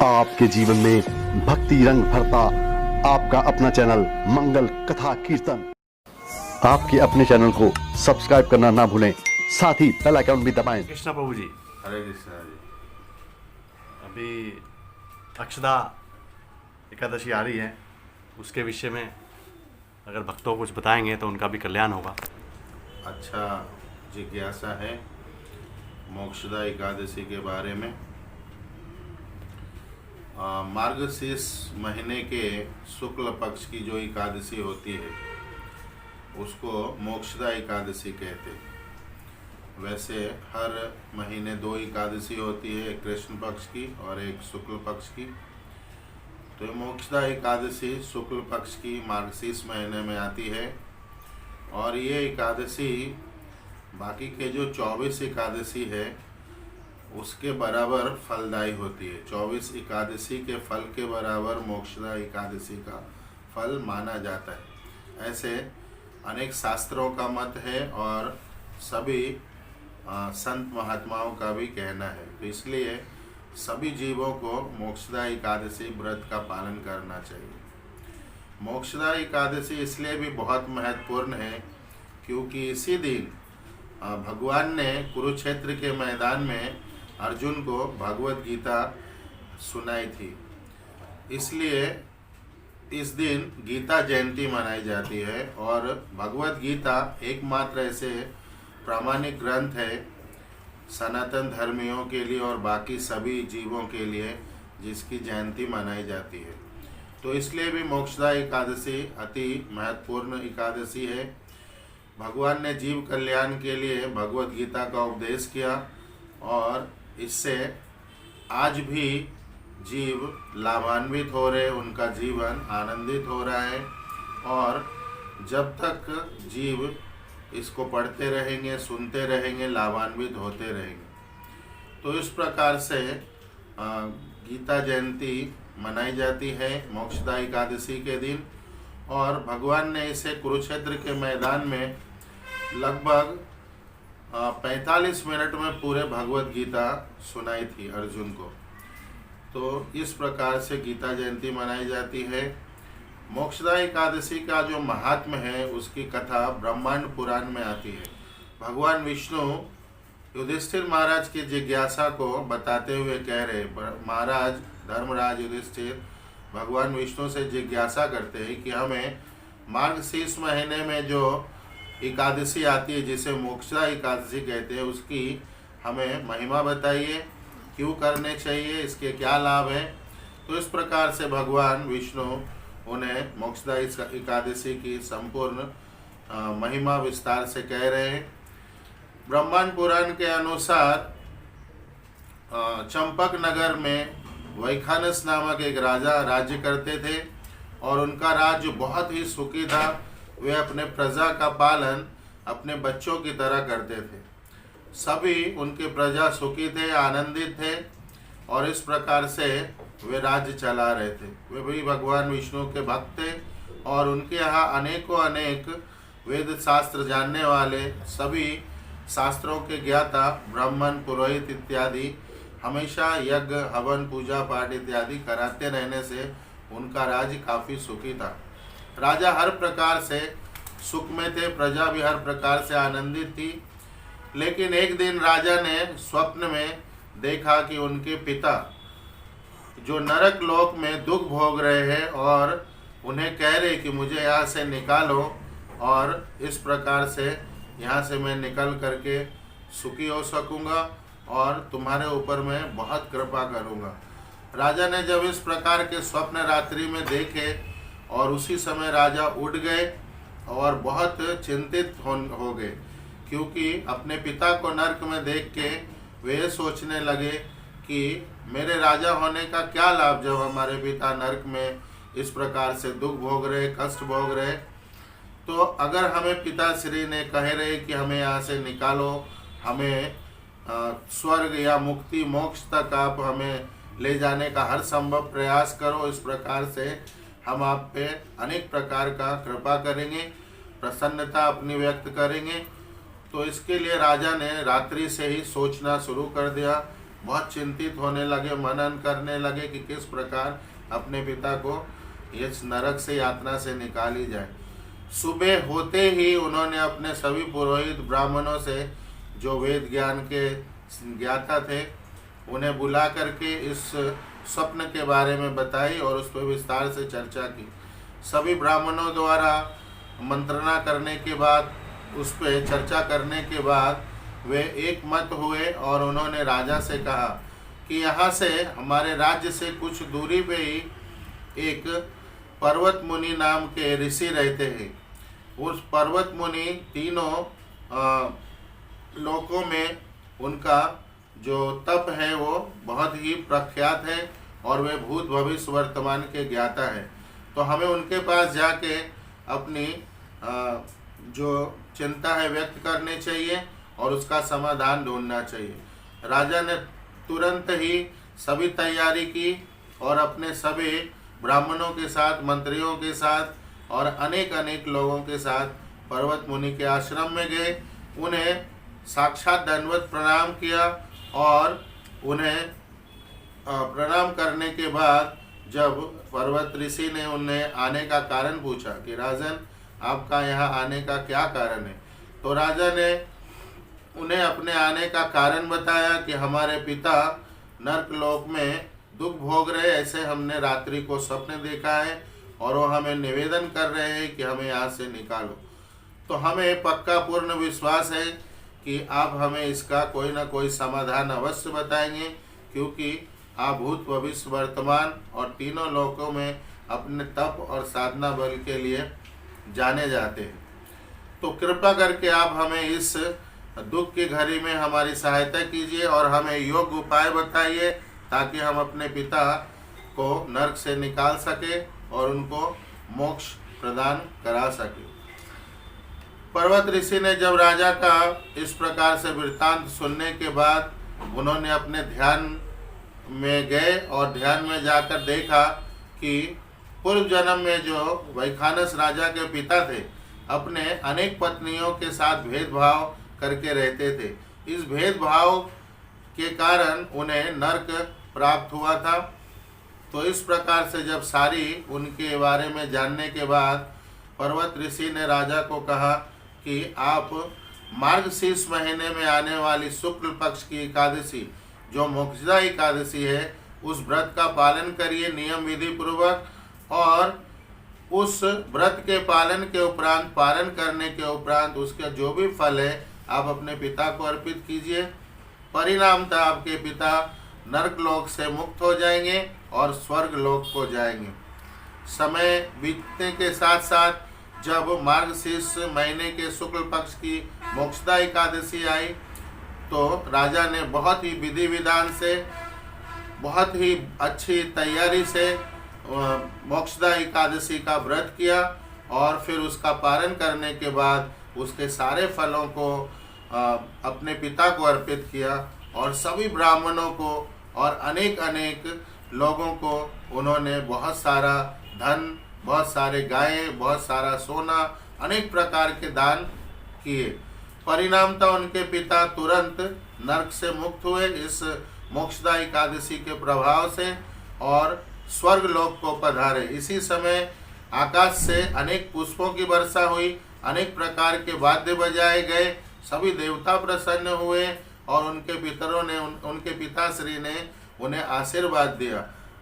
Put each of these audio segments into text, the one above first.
आपके जीवन में भक्ति रंग भरता आपका अपना चैनल मंगल कथा कीर्तन। आपके अपने चैनल को सब्सक्राइब करना ना भूलें, साथ ही बेल आइकन भी दबाएं। कृष्णा प्रभु जी, हरे कृष्णा जी। अभी अक्षदा एकादशी आ रही है, उसके विषय में अगर भक्तों को कुछ बताएंगे तो उनका भी कल्याण होगा। अच्छा जिज्ञासा है मोक्षदा एकादशी के बारे में। मार्गशीर्ष महीने के शुक्ल पक्ष की जो एकादशी होती है उसको मोक्षदा एकादशी कहते हैं। वैसे हर महीने दो एकादशी होती है, एक कृष्ण पक्ष की और एक शुक्ल पक्ष की। तो मोक्षदा एकादशी शुक्ल पक्ष की मार्गशीर्ष महीने में आती है और ये एकादशी बाकी के जो 24 एकादशी है उसके बराबर फलदायी होती है। 24 एकादशी के फल के बराबर मोक्षदा एकादशी का फल माना जाता है। ऐसे अनेक शास्त्रों का मत है और सभी संत महात्माओं का भी कहना है। तो इसलिए सभी जीवों को मोक्षदा एकादशी व्रत का पालन करना चाहिए। मोक्षदा एकादशी इसलिए भी बहुत महत्वपूर्ण है क्योंकि इसी दिन भगवान ने कुरुक्षेत्र के मैदान में अर्जुन को भगवत गीता सुनाई थी। इसलिए इस दिन गीता जयंती मनाई जाती है और भगवत गीता एकमात्र ऐसे प्रामाणिक ग्रंथ है सनातन धर्मियों के लिए और बाकी सभी जीवों के लिए जिसकी जयंती मनाई जाती है। तो इसलिए भी मोक्षदा एकादशी अति महत्वपूर्ण एकादशी है। भगवान ने जीव कल्याण के लिए भगवत गीता का उपदेश किया और इससे आज भी जीव लाभान्वित हो रहे, उनका जीवन आनंदित हो रहा है। और जब तक जीव इसको पढ़ते रहेंगे, सुनते रहेंगे, लाभान्वित होते रहेंगे। तो इस प्रकार से गीता जयंती मनाई जाती है मोक्षदा एकादशी के दिन। और भगवान ने इसे कुरुक्षेत्र के मैदान में लगभग 45 मिनट में पूरे भगवत गीता सुनाई थी अर्जुन को। तो इस प्रकार से गीता जयंती मनाई जाती है। मोक्षदा एकादशी का जो महात्म्य है उसकी कथा ब्रह्मांड पुराण में आती है। भगवान विष्णु युधिष्ठिर महाराज की जिज्ञासा को बताते हुए कह रहे, महाराज धर्मराज युधिष्ठिर भगवान विष्णु से जिज्ञासा करते हैं कि हमें मार्गशीर्ष महीने में जो एकादशी आती है जिसे मोक्षदा एकादशी कहते हैं उसकी हमें महिमा बताइए, क्यों करने चाहिए, इसके क्या लाभ हैं। तो इस प्रकार से भगवान विष्णु उन्हें मोक्षदा एकादशी की संपूर्ण महिमा विस्तार से कह रहे हैं। ब्रह्मांड पुराण के अनुसार चंपक नगर में वैखानस नामक एक राजा राज्य करते थे और उनका राज्य बहुत ही सुखी था। वे अपने प्रजा का पालन अपने बच्चों की तरह करते थे। सभी उनके प्रजा सुखी थे, आनंदित थे और इस प्रकार से वे राज्य चला रहे थे। वे भी भगवान विष्णु के भक्त थे और उनके यहाँ अनेकों अनेक वेद शास्त्र जानने वाले सभी शास्त्रों के ज्ञाता ब्राह्मण, पुरोहित इत्यादि हमेशा यज्ञ, हवन, पूजा पाठ इत्यादि कराते रहने से उनका राज्य काफ़ी सुखी था। राजा हर प्रकार से सुख में थे, प्रजा भी हर प्रकार से आनंदित थी। लेकिन एक दिन राजा ने स्वप्न में देखा कि उनके पिता जो नरक लोक में दुख भोग रहे हैं और उन्हें कह रहे कि मुझे यहाँ से निकालो और इस प्रकार से यहाँ से मैं निकल करके सुखी हो सकूँगा और तुम्हारे ऊपर मैं बहुत कृपा करूँगा। राजा ने जब इस प्रकार के स्वप्न रात्रि में देखे और उसी समय राजा उठ गए और बहुत चिंतित हो गए क्योंकि अपने पिता को नरक में देख के वे सोचने लगे कि मेरे राजा होने का क्या लाभ जब हमारे पिता नरक में इस प्रकार से दुख भोग रहे, कष्ट भोग रहे। तो अगर हमें पिताश्री ने कह रहे कि हमें यहाँ से निकालो, हमें स्वर्ग या मुक्ति मोक्ष तक आप हमें ले जाने का हर संभव प्रयास करो, इस प्रकार से हम आप पे अनेक प्रकार का कृपा करेंगे, प्रसन्नता अपनी व्यक्त करेंगे। तो इसके लिए राजा ने रात्रि से ही सोचना शुरू कर दिया बहुत चिंतित होने लगे, मनन करने लगे कि किस प्रकार अपने पिता को इस नरक से, यातना से निकाली जाए। सुबह होते ही उन्होंने अपने सभी पुरोहित ब्राह्मणों से, जो वेद ज्ञान के ज्ञाता थे, उन्हें बुला करके इस स्वप्न के बारे में बताई और उस पर विस्तार से चर्चा की। सभी ब्राह्मणों द्वारा मंत्रणा करने के बाद, उस पर चर्चा करने के बाद वे एक मत हुए और उन्होंने राजा से कहा कि यहाँ से, हमारे राज्य से कुछ दूरी पे ही एक पर्वत मुनि नाम के ऋषि रहते हैं। उस पर्वत मुनि तीनों लोकों में उनका जो तप है वो बहुत ही प्रख्यात है और वे भूत भविष्य वर्तमान के ज्ञाता है। तो हमें उनके पास जाके अपनी जो चिंता है व्यक्त करनी चाहिए और उसका समाधान ढूंढना चाहिए। राजा ने तुरंत ही सभी तैयारी की और अपने सभी ब्राह्मणों के साथ, मंत्रियों के साथ और अनेक अनेक लोगों के साथ पर्वत मुनि के आश्रम में गए। उन्हें साक्षात दंडवत प्रणाम किया और उन्हें प्रणाम करने के बाद जब पर्वत ऋषि ने उन्हें आने का कारण पूछा कि राजन, आपका यहाँ आने का क्या कारण है, तो राजा ने उन्हें अपने आने का कारण बताया कि हमारे पिता नरकलोक में दुख भोग रहे, ऐसे हमने रात्रि को स्वप्न देखा है और वो हमें निवेदन कर रहे हैं कि हमें यहाँ से निकालो। तो हमें पक्का पूर्ण विश्वास है कि आप हमें इसका कोई ना कोई समाधान अवश्य बताएंगे, क्योंकि आप भूत भविष्य वर्तमान और तीनों लोकों में अपने तप और साधना बल के लिए जाने जाते हैं। तो कृपा करके आप हमें इस दुख की घड़ी में हमारी सहायता कीजिए और हमें योग्य उपाय बताइए ताकि हम अपने पिता को नरक से निकाल सके और उनको मोक्ष प्रदान करा सके। पर्वत ऋषि ने जब राजा का इस प्रकार से वृत्तांत सुनने के बाद उन्होंने अपने ध्यान में गए और ध्यान में जाकर देखा कि पूर्व जन्म में जो वैखानस राजा के पिता थे, अपने अनेक पत्नियों के साथ भेदभाव करके रहते थे। इस भेदभाव के कारण उन्हें नरक प्राप्त हुआ था। तो इस प्रकार से जब सारी उनके बारे में जानने के बाद पर्वत ऋषि ने राजा को कहा कि आप मार्गशीर्ष महीने में आने वाली शुक्ल पक्ष की एकादशी, जो मोक्षदा एकादशी है, उस व्रत का पालन करिए नियम विधि पूर्वक, और उस व्रत के पालन के उपरांत, पालन करने के उपरांत उसका जो भी फल है आप अपने पिता को अर्पित कीजिए। परिणामतः आपके पिता नरक लोक से मुक्त हो जाएंगे और स्वर्ग लोक को जाएंगे। समय बीतने के साथ साथ जब मार्गशीर्ष महीने के शुक्ल पक्ष की मोक्षदा एकादशी आई तो राजा ने बहुत ही विधि विधान से, बहुत ही अच्छी तैयारी से मोक्षदा एकादशी का व्रत किया और फिर उसका पालन करने के बाद उसके सारे फलों को अपने पिता को अर्पित किया और सभी ब्राह्मणों को और अनेक अनेक लोगों को उन्होंने बहुत सारा धन, बहुत सारे गायें, बहुत सारा सोना, अनेक प्रकार के दान किए। परिणामतः उनके पिता तुरंत नरक से मुक्त हुए इस मोक्षदा एकादशी के प्रभाव से और स्वर्ग लोक को पधारे। इसी समय आकाश से अनेक पुष्पों की वर्षा हुई, अनेक प्रकार के वाद्य बजाए गए, सभी देवता प्रसन्न हुए और उनके पितरों ने, उनके पिताश्री ने उन्हें आशीर्वाद दिया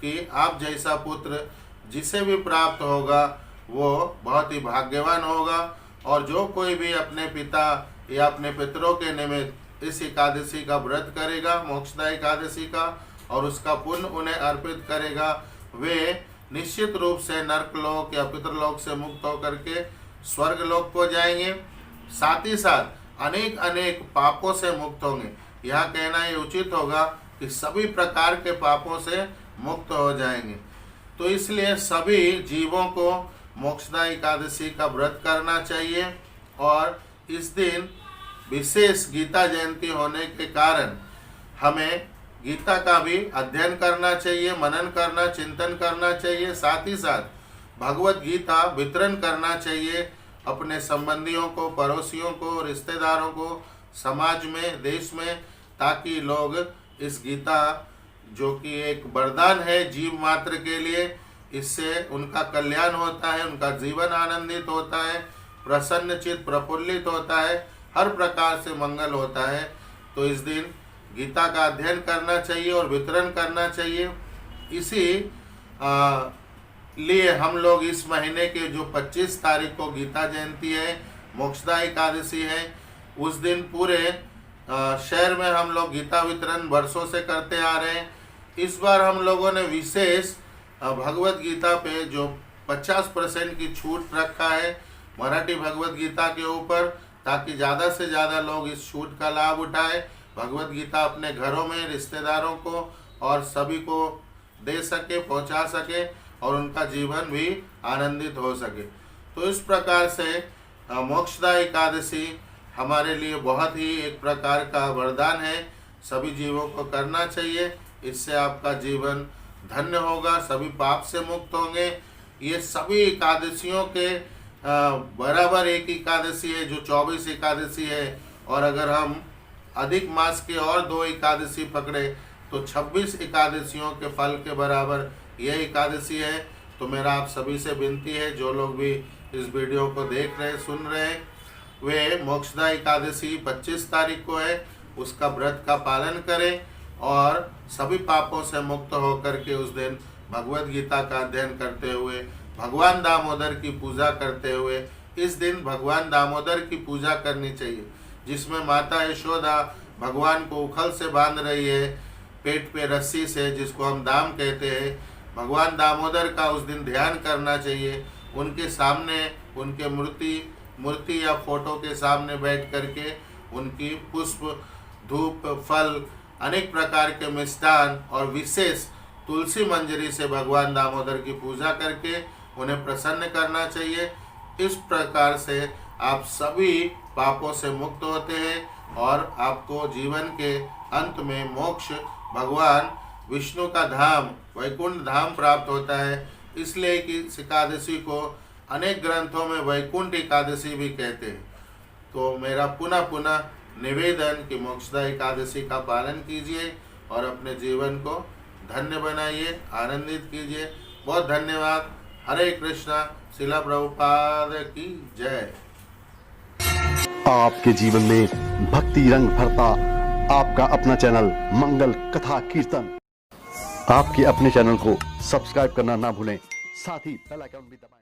कि आप जैसा पुत्र जिसे भी प्राप्त होगा वो बहुत ही भाग्यवान होगा और जो कोई भी अपने पिता या अपने पितरों के निमित्त इस एकादशी का व्रत करेगा, मोक्षदा एकादशी का, और उसका पुण्य उन्हें अर्पित करेगा, वे निश्चित रूप से नरकलोक या पितरलोक से मुक्त होकर के स्वर्गलोक को जाएंगे। साथ ही साथ अनेक अनेक पापों से मुक्त होंगे। यह कहना ये उचित होगा कि सभी प्रकार के पापों से मुक्त हो जाएंगे। तो इसलिए सभी जीवों को मोक्षदा एकादशी का व्रत करना चाहिए और इस दिन विशेष गीता जयंती होने के कारण हमें गीता का भी अध्ययन करना चाहिए, मनन करना, चिंतन करना चाहिए। साथ ही साथ भगवत गीता वितरण करना चाहिए अपने संबंधियों को, पड़ोसियों को, रिश्तेदारों को, समाज में, देश में, ताकि लोग इस गीता जो कि एक वरदान है जीव मात्र के लिए, इससे उनका कल्याण होता है, उनका जीवन आनंदित होता है, प्रसन्नचित प्रफुल्लित होता है, हर प्रकार से मंगल होता है। तो इस दिन गीता का अध्ययन करना चाहिए और वितरण करना चाहिए। इसी लिए हम लोग इस महीने के जो 25 तारीख को गीता जयंती है, मोक्षदा एकादशी है, उस दिन पूरे शहर में हम लोग गीता वितरण वर्षों से करते आ रहे हैं। इस बार हम लोगों ने विशेष भगवत गीता पे जो 50% की छूट रखा है मराठी भगवत गीता के ऊपर, ताकि ज़्यादा से ज़्यादा लोग इस छूट का लाभ उठाएं, भगवत गीता अपने घरों में रिश्तेदारों को और सभी को दे सके, पहुंचा सके और उनका जीवन भी आनंदित हो सके। तो इस प्रकार से मोक्षदा एकादशी हमारे लिए बहुत ही एक प्रकार का वरदान है, सभी जीवों को करना चाहिए। इससे आपका जीवन धन्य होगा, सभी पाप से मुक्त होंगे। ये सभी एकादशियों के बराबर एक एकादशी है जो 24 एकादशी है, और अगर हम अधिक मास के और 2 एकादशी पकड़े तो 26 एकादशियों के फल के बराबर यह एकादशी है। तो मेरा आप सभी से विनती है, जो लोग भी इस वीडियो को देख रहे सुन रहे हैं, वे मोक्षदा एकादशी 25 तारीख को है, उसका व्रत का पालन करें और सभी पापों से मुक्त होकर के उस दिन भगवत गीता का अध्ययन करते हुए, भगवान दामोदर की पूजा करते हुए, इस दिन भगवान दामोदर की पूजा करनी चाहिए, जिसमें माता यशोदा भगवान को उखल से बांध रही है, पेट पे रस्सी से, जिसको हम दाम कहते हैं। भगवान दामोदर का उस दिन ध्यान करना चाहिए, उनके सामने, उनके मूर्ति या फोटो के सामने बैठ करके उनकी पुष्प, धूप, फल, अनेक प्रकार के मिष्ठान और विशेष तुलसी मंजरी से भगवान दामोदर की पूजा करके उन्हें प्रसन्न करना चाहिए। इस प्रकार से आप सभी पापों से मुक्त होते हैं और आपको जीवन के अंत में मोक्ष, भगवान विष्णु का धाम, वैकुंठ धाम प्राप्त होता है। इसलिए कि इस एकादशी को अनेक ग्रंथों में वैकुंठ एकादशी भी कहते हैं। तो मेरा पुनः निवेदन कि मोक्षदा एकादशी का पालन कीजिए और अपने जीवन को धन्य बनाइए, आनंदित कीजिए। बहुत धन्यवाद। हरे कृष्णा। शिला प्रभुपाद की जय। आपके जीवन में भक्ति रंग भरता आपका अपना चैनल मंगल कथा कीर्तन। आपके अपने चैनल को सब्सक्राइब करना ना भूलें, साथ ही बेल आइकन भी दबाएं।